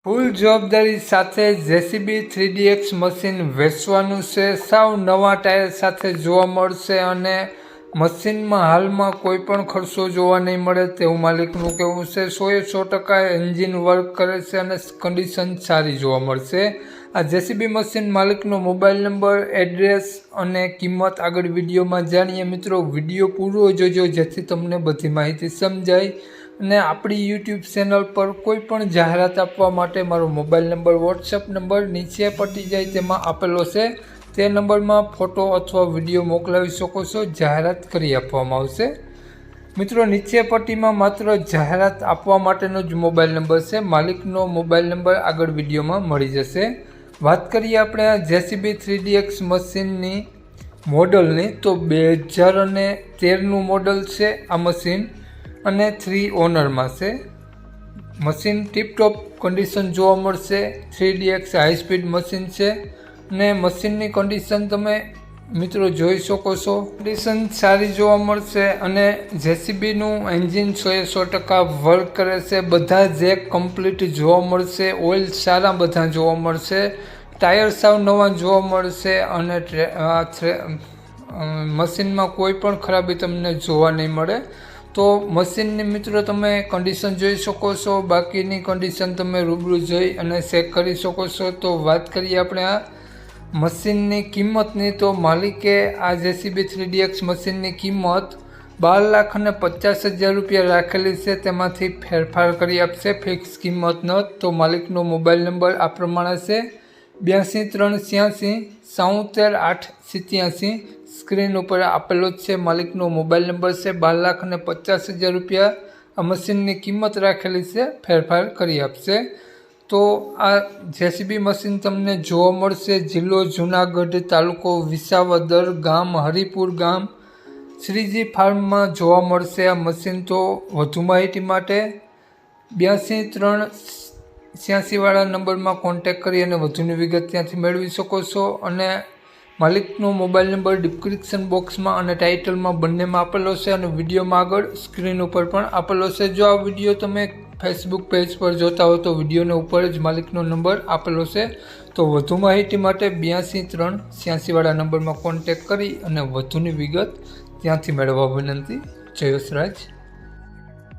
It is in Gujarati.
ફૂલ જવાબદારી સાથે જેસીબી 3DX મશીન વેચવાનું છે. સાવ નવા ટાયર સાથે જોવા મળશે અને મશીનમાં હાલમાં કોઈ પણ ખર્ચો જોવા નહીં મળે તેવું માલિકનું કહેવું છે. 100% એન્જિન વર્ક કરે છે અને કન્ડિશન સારી જોવા મળશે. આ જેસીબી મશીન માલિકનો મોબાઈલ નંબર, એડ્રેસ અને કિંમત આગળ વિડીયોમાં જાણીએ. મિત્રો, વિડીયો પૂરો જોજો જેથી તમને બધી માહિતી સમજાય. અને આપણી યુટ્યુબ ચેનલ પર કોઈ પણ જાહેરાત આપવા માટે મારો મોબાઈલ નંબર, વોટ્સએપ નંબર નીચે પટી જાય તેમાં આપેલો છે. તે નંબરમાં ફોટો અથવા વિડીયો મોકલાવી શકો છો. જાહેરાત કરી આપવામાં આવશે. મિત્રો, નીચે પટ્ટીમાં માત્ર જાહેરાત આપવા માટેનો જ મોબાઈલ નંબર છે. માલિકનો મોબાઈલ નંબર આગળ વિડીયોમાં મળી જશે. વાત કરીએ આપણે આ જેસીબી 3DX મશીનની મોડલની, તો 2013નું મોડલ છે આ મશીન અને 3 ઓનરમાં છે. મશીન ટીપટોપ કન્ડિશન જોવા મળશે. 3DX હાઈ સ્પીડ મશીન છે અને મશીનની કન્ડિશન તમે મિત્રો જોઈ શકો છો. કન્ડિશન સારી જોવા મળશે અને જેસીબીનું એન્જિન 100% વર્ક કરે છે. બધા જ કમ્પ્લીટ જોવા મળશે. ઓઇલ સારા બધા જોવા મળશે. ટાયર સાવ નવા જોવા મળશે અને મશીનમાં કોઈ પણ ખરાબી તમને જોવા નહીં મળે. તો મશીનની મિત્રો તમે કન્ડિશન જોઈ શકો છો. બાકીની કન્ડિશન તમે રૂબરૂ જોઈ અને ચેક કરી શકો છો. તો વાત કરીએ આપણે આ મશીનની કિંમતની, તો માલિકે આ જેસીબી 3DX મશીનની કિંમત 12,50,000 રૂપિયા રાખેલી છે. તેમાંથી ફેરફાર કરી આપશે, ફિક્સ કિંમત ન. તો માલિકનો મોબાઈલ નંબર આ પ્રમાણે છે: 82 386 77 887. સ્ક્રીન ઉપર આપેલો જ છે. માલિકનો મોબાઈલ નંબર છે. 12,50,000 રૂપિયા આ મશીનની કિંમત રાખેલી છે. ફેરફાર કરી આપશે. તો આ જેસીબી મશીન તમને જોવા મળશે જિલ્લો જુનાગઢ, તાલુકો વિસાવદર, ગામ હરિપુર ગામ, શ્રીજી ફાર્મમાં જોવા મળશે આ મશીન. તો વધુ માહિતી માટે 82 386 વાળા નંબરમાં કોન્ટેક કરી અને વધુની વિગત ત્યાંથી મેળવી શકો છો. અને માલિકનો મોબાઈલ નંબર ડિસ્ક્રિપ્શન બોક્સમાં અને ટાઇટલમાં બંનેમાં આપેલો છે અને વિડીયોમાં આગળ સ્ક્રીન ઉપર પણ આપેલો છે. જો આ વિડીયો તમે ફેસબુક પેજ પર જોતા હો તો વિડીયોને ઉપર જ માલિકનો નંબર આપેલો છે. તો વધુ માહિતી માટે 82 386 વાળા નંબરમાં કોન્ટેક કરી અને વધુની વિગત ત્યાંથી મેળવવા વિનંતી. જય વસરાજ.